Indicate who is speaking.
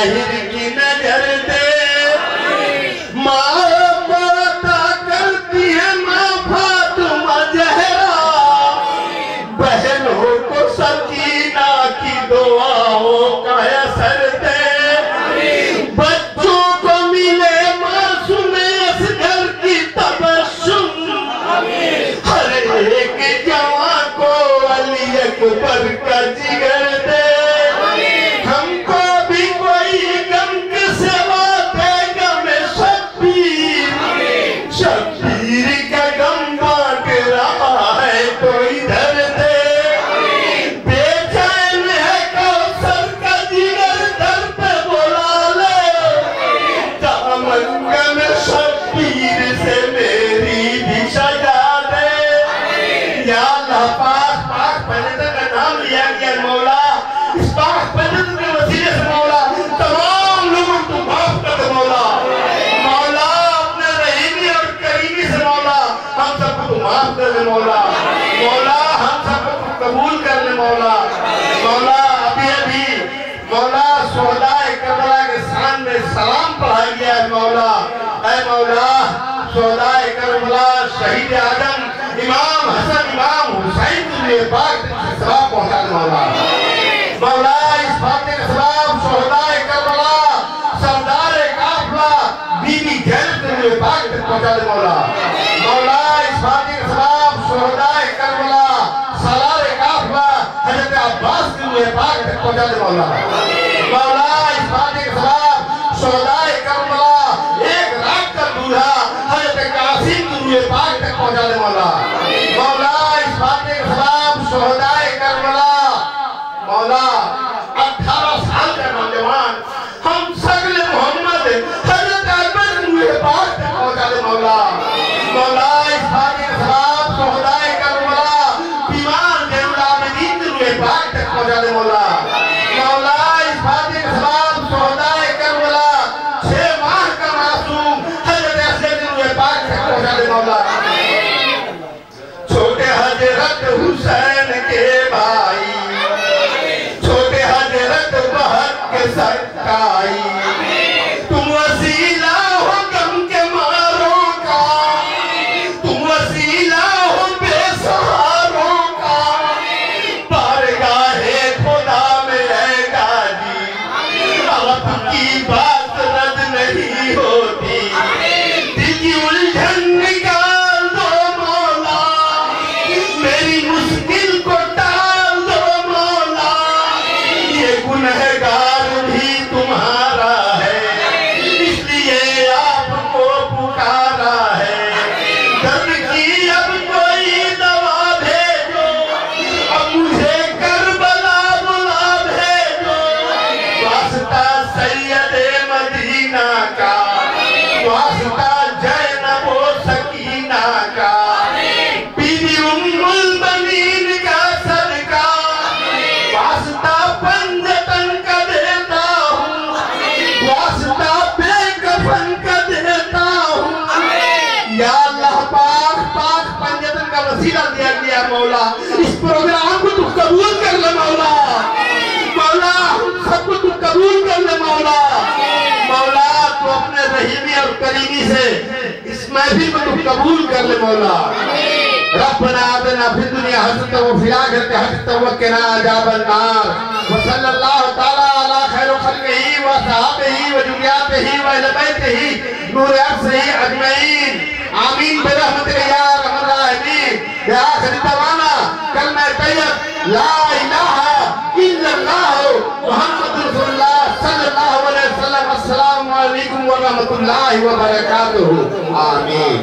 Speaker 1: ताहिर की नजर दे। माँ माता करती है माँ फातिमा जहरा, बहनों को सकीना की दुआओं का असर दे। बच्चों को मिले मासूम असगर की तबस्सुम, हर एक जवां को अली अकबर का जिगर दे। हमको भी कोई गम के सिवा दे गम शब्बीर, शब्बीर का गम बांट रहा है तो इधर दे। बेचैन है कौसर का जिगर दर पे बुला ले, दामन गम शब्बीर से मेरी भी सजा दे। या अल्लाह पाक पाक पैगंबर का नाम लिया गया मौला, इस पाक पैगंबर के वसीले से मौला तमाम लोगों को माफ कर दे मौला। मौला अपने रहीमी और करीमी से मौला हम सबको माफ कर दे मौला। मौला हम सबको कबूल कर ले मौला। मौला अभी अभी मौला शोहदाए करबला के शान में सलाम पढ़ा गया है मौला। ऐ मौला शोहदाए करबला शहीद आजम इमाम हसन इमाम हुसैन के पाक से सलाम पहुंचा दे मौला। मौला इस फातिह का सलाम शोहदाए करबला सरदार काफिला बीबी जैनब के पाक तक पहुंचा दे मौला। मौला इस फातिह का सलाम शोहदाए करबला सलार काफिला हजरत अब्बास के पाक तक पहुंचा दे मौला। मौला इस फातिह का सलाम शोहदाए करबला एक रात का दूल्हा हजरत कासिम के पाक तक पहुंचा दे मौला। मौला इस फातिह का सलाम शोहदाए करबला मौला 18 साल का नौजवान हम सगले मोहम्मद हजरत अकबर के पाक तक पहुंचा दे मौला। मौला इस फातिह का सलाम शोहदाए करबला बीमार जैनुल के पाक तक पहुंचा दे मौला। मौला इस फातिह का सलाम शोहदाए करबला 6 माह का मासूम हजरत असद के पाक तक पहुंचा दे मौला। छोटे हजरत हुसैन के भाई, छोटे हजरत बहत के सरकाई, तुम वसीला हो गम के मारों का, तुम वसीला हो बेसहारों का। बारगाहे खुदा में है गाजी, आपकी बात रद्द नहीं होती। दिल की उलझन निकाल दो मौला, मेरी मुश्किल को टाल दो मौला। ये गुनहगार भी तुम्हारा है, इसलिए आपको पुकारा है। दर्द की अब कोई दवा भेजो, अब मुझे करबला बुला भेजो। वास्ता सैयदे मदीना का, वास्ता जैनब व सकीना का, बीबी उम्मुल बनीन का सदका, वास्ता पंजतन का देता हूँ, वास्ता बेकफन का देता हूँ। या अल्लाह पाक पाक पंजतन का वसीला दिया गया मौला, इस प्रोग्राम को तू कबूल कर ले मौला। मौला हम सबको तू कबूल कर ले मौला। मौला तू अपने रहीमी और करीमी से इस महफिल को तू कबूल कर ले मौला। रब्बना आतिना फिद दुनिया हसनतन व फिल आखिरति हसनतन व क़िना अज़ाबन नार। व सल्लल्लाहु तआला अला खैरि खल्क़िही व सहाबिही व जुरियतिही व अहले बैतिही नूर अर्शिही अजमईन। आमीन बिरहमतिका या अरहमर राहिमीन। या आखिरी दवाना कलमा तय्यब ला इलाहा इल्लल्लाह मुहम्मदुर रसूलुल्लाह सल्लल्लाहु अलैहि वसल्लम। अस्सलामु अलैकुम व रहमतुल्लाहि व बरकातुहू। आमीन।